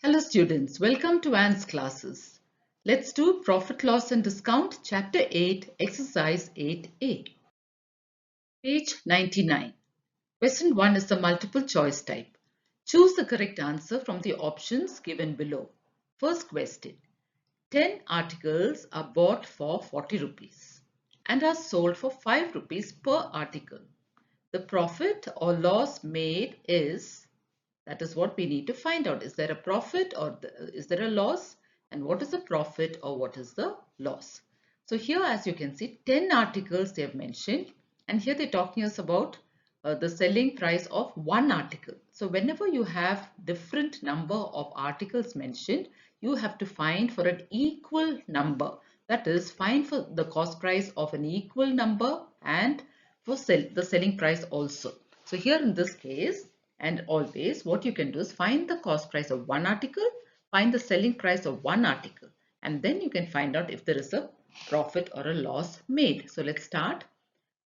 Hello students, welcome to Anne's classes. Let's do Profit, Loss and Discount, Chapter 8, Exercise 8A. Page 99. Question 1 is the multiple choice type. Choose the correct answer from the options given below. First question. 10 articles are bought for 40 rupees and are sold for 5 rupees per article. The profit or loss made is, that is what we need to find out. Is there a profit or is there a loss? And what is the profit or what is the loss? So here, as you can see, 10 articles they have mentioned. And here they're talking us about the selling price of one article. So whenever you have different number of articles mentioned, you have to find for an equal number. That is, find for the cost price of an equal number and for the selling price also. So here in this case, and always what you can do is find the cost price of one article, find the selling price of one article, and then you can find out if there is a profit or a loss made. So let's start.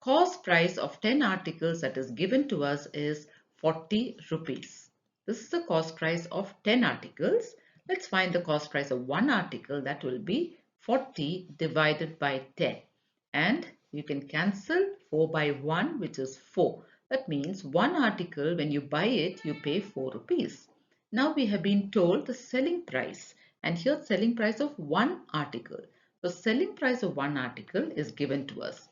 Cost price of 10 articles that is given to us is 40 rupees. This is the cost price of 10 articles. Let's find the cost price of one article, that will be 40 divided by 10. And you can cancel 4 by 1, which is 4. That means one article, when you buy it, you pay 4 rupees. Now we have been told the selling price, and here selling price of one article. The selling price of one article is given to us.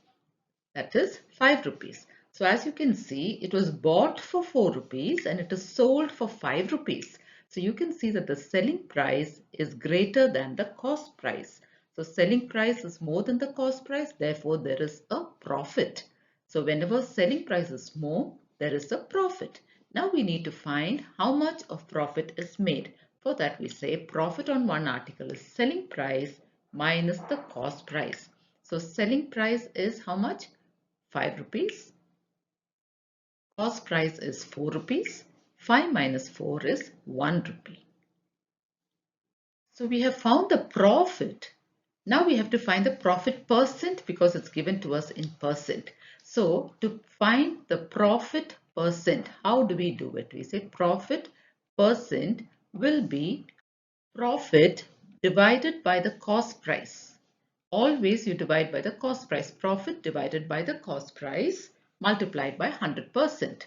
That is 5 rupees. So as you can see, it was bought for 4 rupees and it is sold for 5 rupees. So you can see that the selling price is greater than the cost price. So selling price is more than the cost price, therefore there is a profit. So whenever selling price is more, there is a profit. Now we need to find how much of profit is made. For that we say profit on one article is selling price minus the cost price. So selling price is how much? 5 rupees. Cost price is 4 rupees. 5 minus 4 is 1 rupee. So we have found the profit. Now we have to find the profit percent because it's given to us in percent. So to find the profit percent, how do we do it? We say profit percent will be profit divided by the cost price. Always you divide by the cost price. Profit divided by the cost price multiplied by 100%.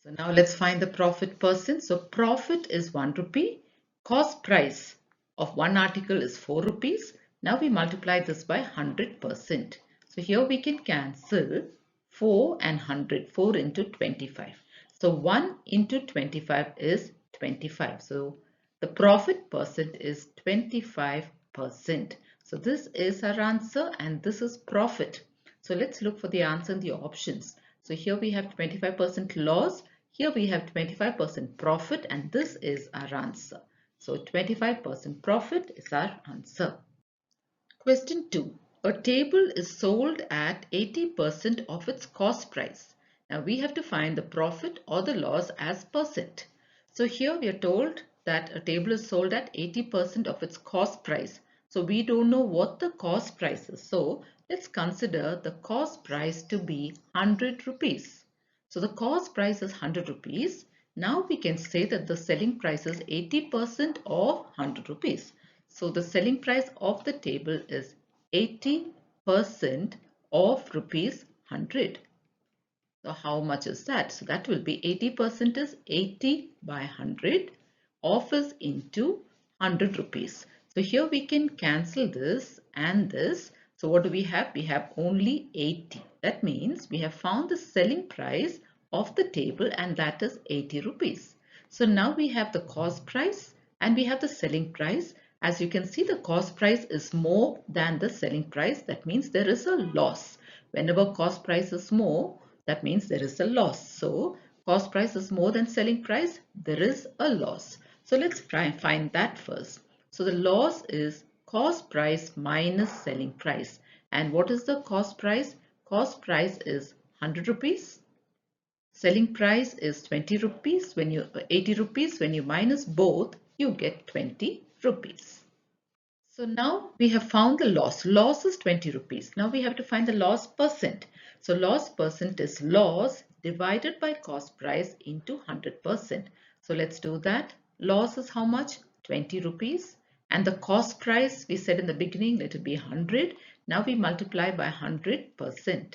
So now let's find the profit percent. So profit is 1 rupee. Cost price of one article is 4 rupees. Now we multiply this by 100%. So here we can cancel 4 and 100. 4 into 25. So 1 into 25 is 25. So the profit percent is 25%. So this is our answer and this is profit. So let's look for the answer in the options. So here we have 25% loss. Here we have 25% profit and this is our answer. So 25% profit is our answer. Question 2. A table is sold at 80% of its cost price. Now we have to find the profit or the loss as percent. So here we are told that a table is sold at 80% of its cost price. So we don't know what the cost price is. So let's consider the cost price to be 100 rupees. So the cost price is 100 rupees. Now we can say that the selling price is 80% of 100 rupees. So the selling price of the table is 80% of rupees 100. So how much is that? So that will be 80% is 80 by 100. Of is into 100 rupees. So here we can cancel this and this. So what do we have? We have only 80. That means we have found the selling price of the table and that is 80 rupees. So now we have the cost price and we have the selling price. As you can see, the cost price is more than the selling price. That means there is a loss. Whenever cost price is more, that means there is a loss. So cost price is more than selling price, there is a loss. So let's try and find that first. So the loss is cost price minus selling price. And what is the cost price? Cost price is 100 rupees. Selling price is 20 rupees. 80 rupees, when you minus both, you get 20 rupees. So now we have found the loss. Loss is 20 rupees. Now we have to find the loss percent. So loss percent is loss divided by cost price into 100%. So let's do that. Loss is how much? 20 rupees. And the cost price, we said in the beginning, let it be 100. Now we multiply by 100%.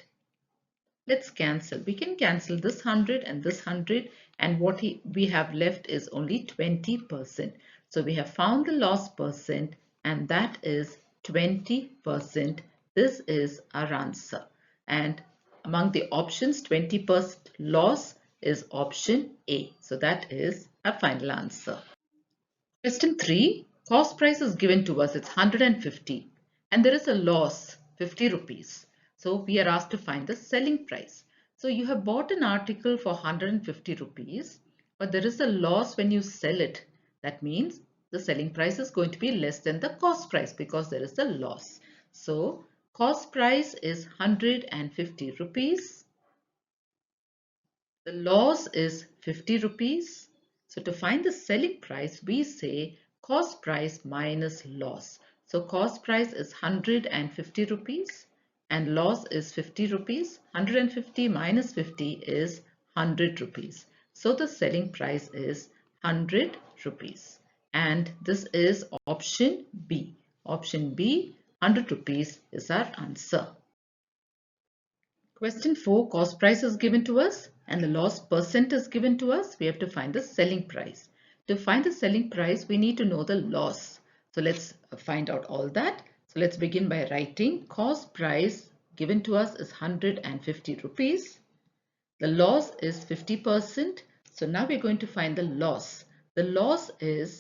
Let's cancel. We can cancel this 100 and this 100, and what we have left is only 20%. So we have found the loss percent, and that is 20%. This is our answer. And among the options, 20% loss is option A. So that is our final answer. Question 3. Cost price is given to us. It's 150 and there is a loss 50 rupees. So we are asked to find the selling price. So you have bought an article for 150 rupees, but there is a loss when you sell it. That means the selling price is going to be less than the cost price because there is a loss. So cost price is 150 rupees. The loss is 50 rupees. So to find the selling price, we say cost price minus loss. So cost price is 150 rupees and loss is 50 rupees. 150 minus 50 is 100 rupees. So the selling price is 100 rupees. And this is option B. Option B, 100 rupees is our answer. Question 4, cost price is given to us and the loss percent is given to us. We have to find the selling price. To find the selling price, we need to know the loss. So let's find out all that. So let's begin by writing cost price given to us is 150 rupees. The loss is 50%. So now we're going to find the loss. The loss is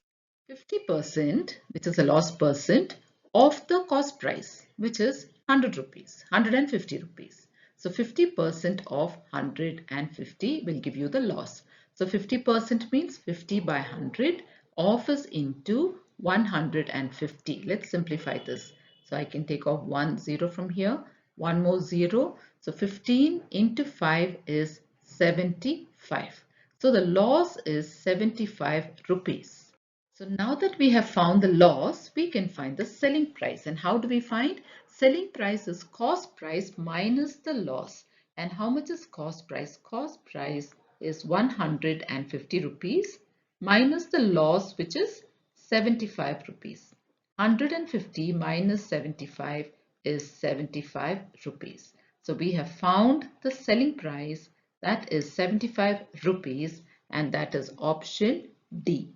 50%, which is the loss percent of the cost price, which is 100 rupees, 150 rupees. So 50% of 150 will give you the loss. So 50% means 50 by 100. Off is into 150. Let's simplify this. So I can take off 1 0 from here, one more 0. So 15 into 5 is 75. So the loss is 75 rupees. So now that we have found the loss, we can find the selling price. And how do we find? Selling price is cost price minus the loss. And how much is cost price? Cost price is 150 rupees minus the loss, which is 75 rupees. 150 minus 75 is 75 rupees. So we have found the selling price, that is 75 rupees, and that is option D.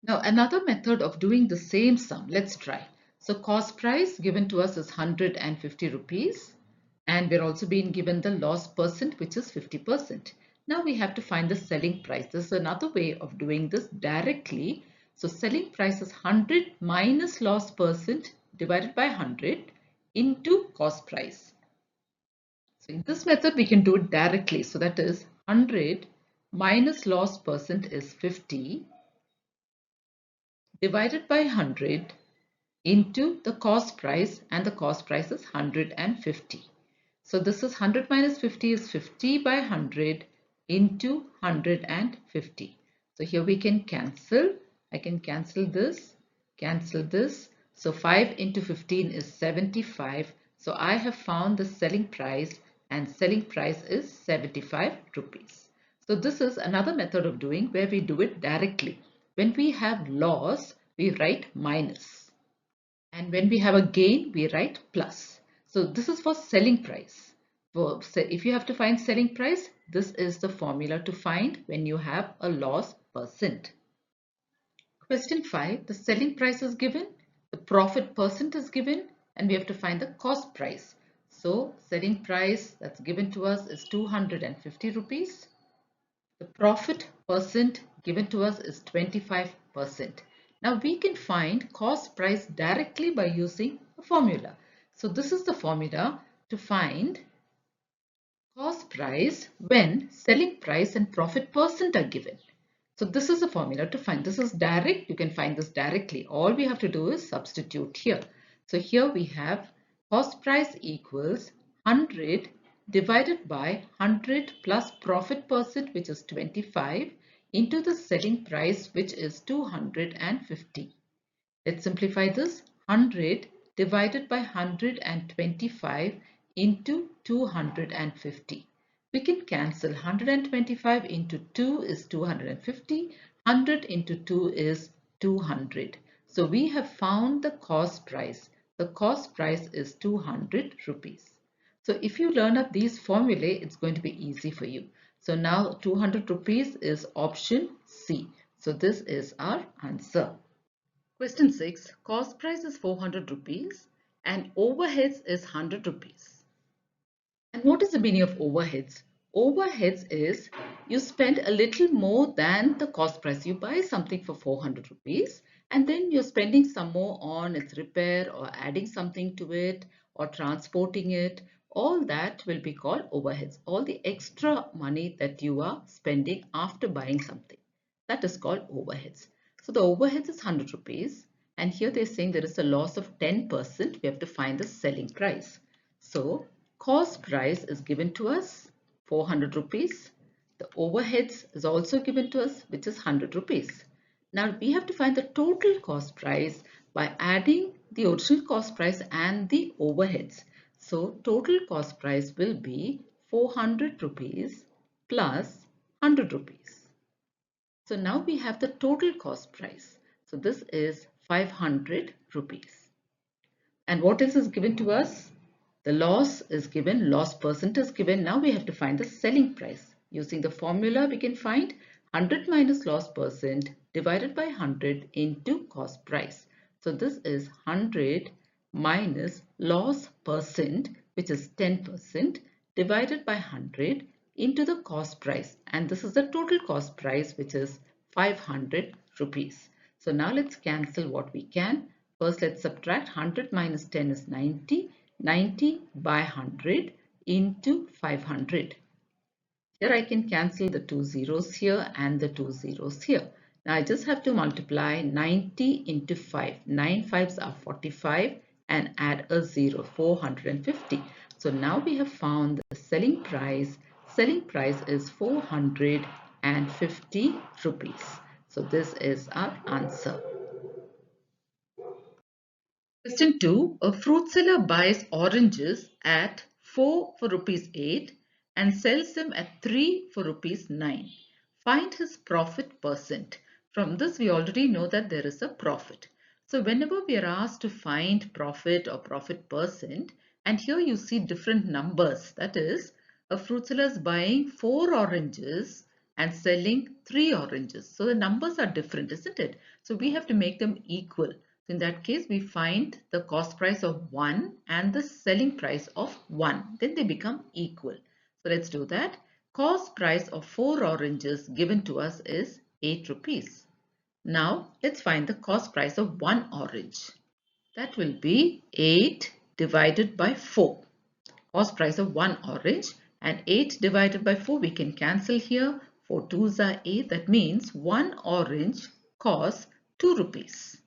Now another method of doing the same sum, let's try. So cost price given to us is 150 rupees and we're also being given the loss percent, which is 50%. Now we have to find the selling price. This is another way of doing this directly. So selling price is 100 minus loss percent divided by 100 into cost price. So in this method we can do it directly. So that is 100 minus loss percent is 50 divided by 100 into the cost price, and the cost price is 150. So this is 100 minus 50 is 50 by 100 into 150. So here we can cancel. I can cancel this. So 5 into 15 is 75. So I have found the selling price and selling price is 75 rupees. So this is another method of doing where we do it directly. When we have loss, we write minus. And when we have a gain, we write plus. So this is for selling price. So if you have to find selling price, this is the formula to find when you have a loss percent. Question 5, the selling price is given, the profit percent is given, and we have to find the cost price. So selling price that's given to us is 250 rupees. The profit percent given to us is 25%. Now we can find cost price directly by using a formula. So this is the formula to find cost price when selling price and profit percent are given. So this is the formula to find. This is direct. You can find this directly. All we have to do is substitute here. So here we have cost price equals 100 divided by 100 plus profit percent, which is 25, into the selling price, which is 250. Let's simplify this. 100 divided by 125 into 250. We can cancel. 125 into 2 is 250. 100 into 2 is 200. So we have found the cost price. The cost price is 200 rupees. So if you learn up these formulae, it's going to be easy for you. So now 200 rupees is option C. So this is our answer. Question 6. Cost price is 400 rupees and overheads is 100 rupees. And what is the meaning of overheads? Overheads is you spend a little more than the cost price. You buy something for 400 rupees and then you're spending some more on its repair or adding something to it or transporting it. All that will be called overheads. All the extra money that you are spending after buying something. That is called overheads. So the overheads is 100 rupees and here they're saying there is a loss of 10%. We have to find the selling price. So cost price is given to us 400 rupees. The overheads is also given to us, which is 100 rupees. Now we have to find the total cost price by adding the original cost price and the overheads. So total cost price will be 400 rupees plus 100 rupees. So now we have the total cost price. So this is 500 rupees. And what else is given to us? The loss is given, loss percent is given. Now we have to find the selling price. Using the formula, we can find 100 minus loss percent divided by 100 into cost price. So this is 100 minus loss percent, which is 10%, divided by 100 into the cost price. And this is the total cost price, which is 500 rupees. So now let's cancel what we can. First, let's subtract 100 minus 10 is 90. 90 by 100 into 500. Here I can cancel the two zeros here and the two zeros here. Now I just have to multiply 90 into 5. 9 fives are 45 and add a 0, 450. So now we have found the selling price. Selling price is 450 rupees. So this is our answer. Question 2. A fruit seller buys oranges at 4 for rupees 8 and sells them at 3 for rupees 9. Find his profit percent. From this we already know that there is a profit. So whenever we are asked to find profit or profit percent, and here you see different numbers, that is, a fruit seller is buying 4 oranges and selling 3 oranges. So the numbers are different, isn't it? So we have to make them equal. In that case, we find the cost price of 1 and the selling price of 1. Then they become equal. So let's do that. Cost price of 4 oranges given to us is 8 rupees. Now let's find the cost price of 1 orange. That will be 8 divided by 4. Cost price of 1 orange, and 8 divided by 4 we can cancel here. 4 twos are 8. That means 1 orange costs 2 rupees.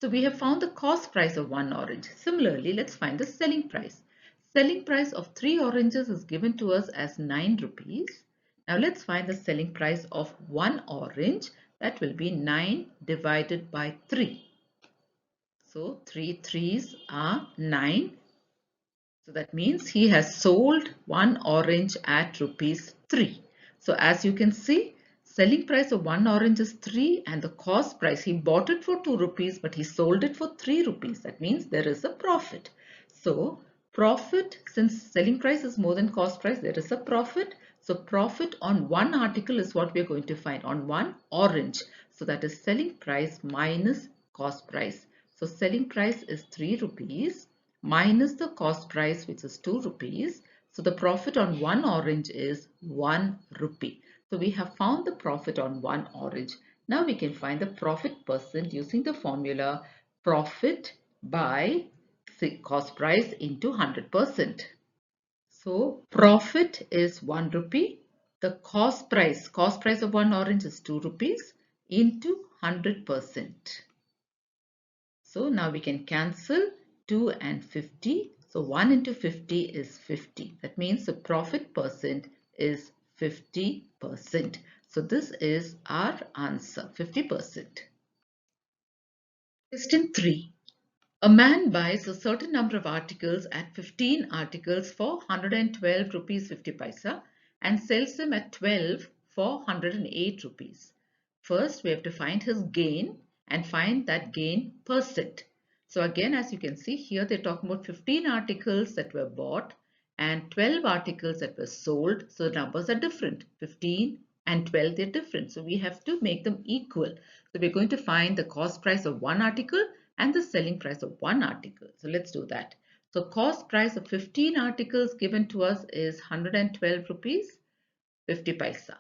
So we have found the cost price of 1 orange. Similarly, let's find the selling price. Selling price of 3 oranges is given to us as 9 rupees. Now let's find the selling price of 1 orange. That will be 9 divided by 3. So 3 threes are 9. So that means he has sold 1 orange at rupees 3. So as you can see, selling price of 1 orange is 3 and the cost price, he bought it for 2 rupees but he sold it for 3 rupees. That means there is a profit. So profit, since selling price is more than cost price, there is a profit. So profit on one article is what we are going to find, on 1 orange. So that is selling price minus cost price. So selling price is 3 rupees minus the cost price, which is 2 rupees. So the profit on 1 orange is 1 rupee. So we have found the profit on 1 orange. Now we can find the profit percent using the formula profit by cost price into 100%. So profit is 1 rupee. The cost price of 1 orange is 2 rupees into 100%. So now we can cancel 2 and 50. So 1 into 50 is 50. That means the profit percent is 50%. So this is our answer, 50%. Question 3. A man buys a certain number of articles at 15 articles for 112 rupees 50 paisa and sells them at 12 for 108 rupees. First, we have to find his gain and find that gain percent. So again, as you can see here, they're talking about 15 articles that were bought and 12 articles that were sold. So the numbers are different. 15 and 12, they're different. So we have to make them equal. So we're going to find the cost price of one article and the selling price of one article. So let's do that. So cost price of 15 articles given to us is 112 rupees 50 paisa.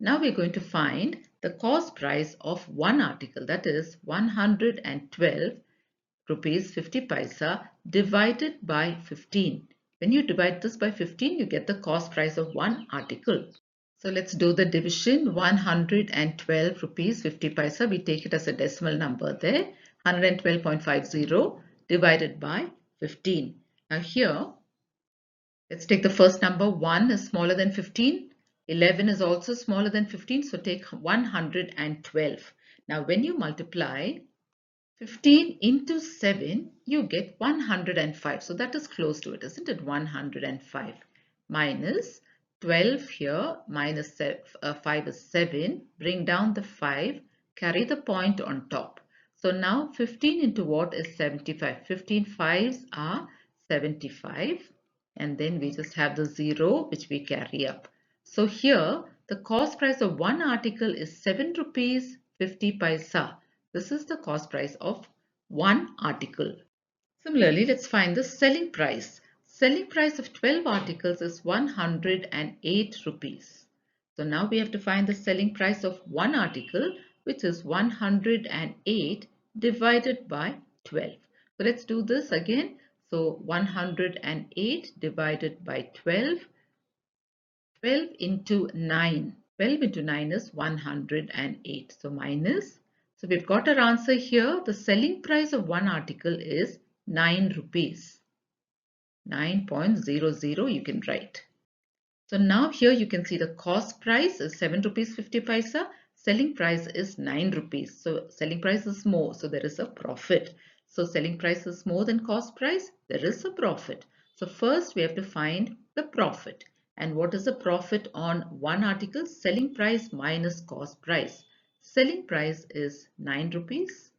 Now we're going to find the cost price of one article, that is 112 rupees 50 paisa divided by 15. When you divide this by 15, you get the cost price of one article. So let's do the division. 112 rupees 50 paisa. We take it as a decimal number there. 112.50 divided by 15. Now here, let's take the first number. 1 is smaller than 15. 11 is also smaller than 15. So take 112. Now when you multiply 15 into 7, you get 105. So that is close to it, isn't it? 105 minus 12 here, minus 5 is 7. Bring down the 5, carry the point on top. So now 15 into what is 75? 15 fives are 75. And then we just have the 0 which we carry up. So here the cost price of one article is 7 rupees 50 paisa. This is the cost price of one article. Similarly, let's find the selling price. Selling price of 12 articles is 108 rupees. So now we have to find the selling price of one article, which is 108 divided by 12. So let's do this again. So 108 divided by 12. 12 into 9. 12 into 9 is 108. So minus. So we've got our answer here. The selling price of one article is 9 rupees. 9.00 you can write. So now here you can see the cost price is 7 rupees 50 paisa. Selling price is 9 rupees. So selling price is more. So there is a profit. So selling price is more than cost price. There is a profit. So first we have to find the profit. And what is the profit on one article? Selling price minus cost price. Selling price is 9 rupees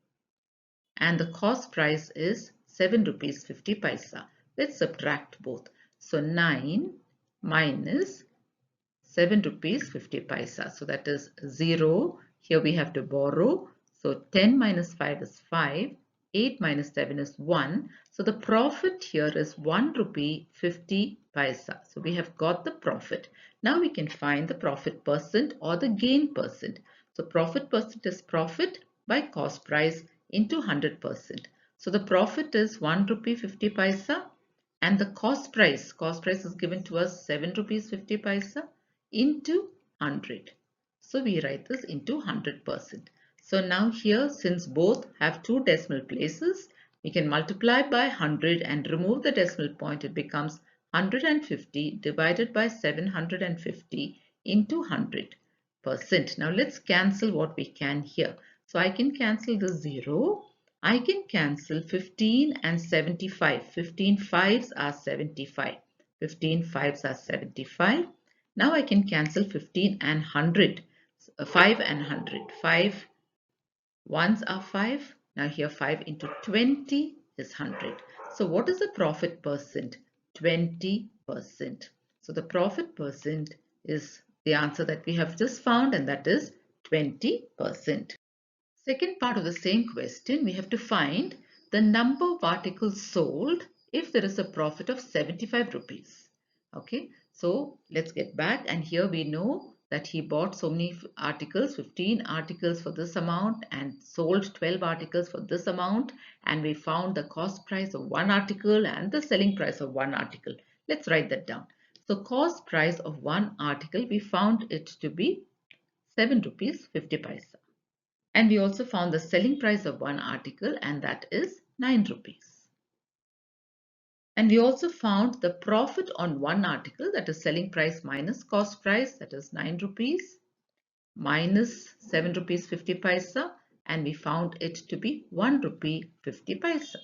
and the cost price is 7 rupees 50 paisa. Let's subtract both. So 9 minus 7 rupees 50 paisa. So that is 0. Here we have to borrow. So 10 minus 5 is 5. 8 minus 7 is 1. So the profit here is 1 rupee 50 paisa. So we have got the profit. Now we can find the profit percent or the gain percent. So profit percent is profit by cost price into 100%. So the profit is 1 rupee 50 paisa and the cost price is given to us 7 rupees 50 paisa into 100. So we write this into 100%. So now here, since both have two decimal places, we can multiply by 100 and remove the decimal point. It becomes 150 divided by 750 into 100%. Now let's cancel what we can here. So I can cancel the 0. I can cancel 15 and 75. 15 fives are 75. 15 fives are 75. Now I can cancel 15 and 100. 5 and 100. 5 ones are 5. Now here 5 into 20 is 100. So what is the profit percent? 20%. So the profit percent is the answer that we have just found, and that is 20%. Second part of the same question, we have to find the number of articles sold if there is a profit of 75 rupees. Okay, so let's get back, and here we know that he bought so many articles, 15 articles for this amount and sold 12 articles for this amount, and we found the cost price of one article and the selling price of one article. Let's write that down. So cost price of one article, we found it to be 7 rupees 50 paisa. And we also found the selling price of one article, and that is 9 rupees. And we also found the profit on one article, that is selling price minus cost price, that is 9 rupees minus 7 rupees 50 paisa, and we found it to be 1 rupee 50 paisa.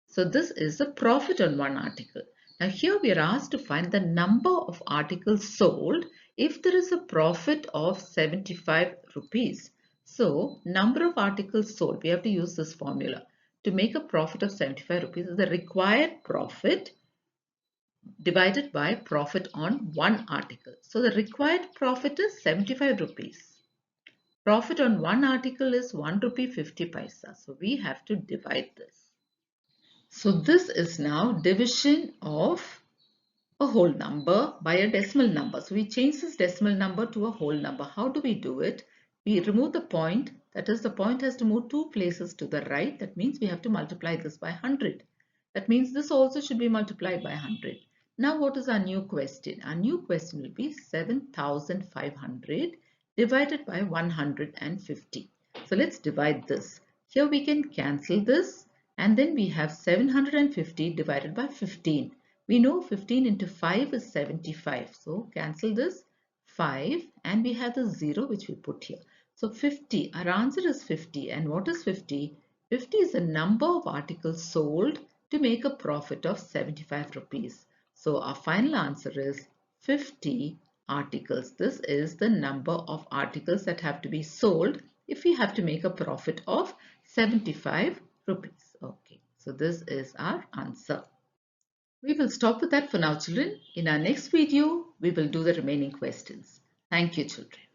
So this is the profit on one article. Now here we are asked to find the number of articles sold if there is a profit of 75 rupees. So, number of articles sold, we have to use this formula. To make a profit of 75 rupees is the required profit divided by profit on one article. So, the required profit is 75 rupees. Profit on one article is 1 rupee 50 paisa. So, we have to divide this. So, this is now division of a whole number by a decimal number. So we change this decimal number to a whole number. How do we do it? We remove the point. That is, the point has to move two places to the right. That means we have to multiply this by 100. That means this also should be multiplied by 100. Now what is our new question? Our new question will be 7,500 divided by 150. So let's divide this. Here we can cancel this, and then we have 750 divided by 15. We know 15 into 5 is 75. So cancel this 5, and we have the 0 which we put here. So 50, our answer is 50. And what is 50? 50 is the number of articles sold to make a profit of 75 rupees. So our final answer is 50 articles. This is the number of articles that have to be sold if we have to make a profit of 75 rupees. Okay, so this is our answer. We will stop with that for now, children. In our next video, we will do the remaining questions. Thank you, children.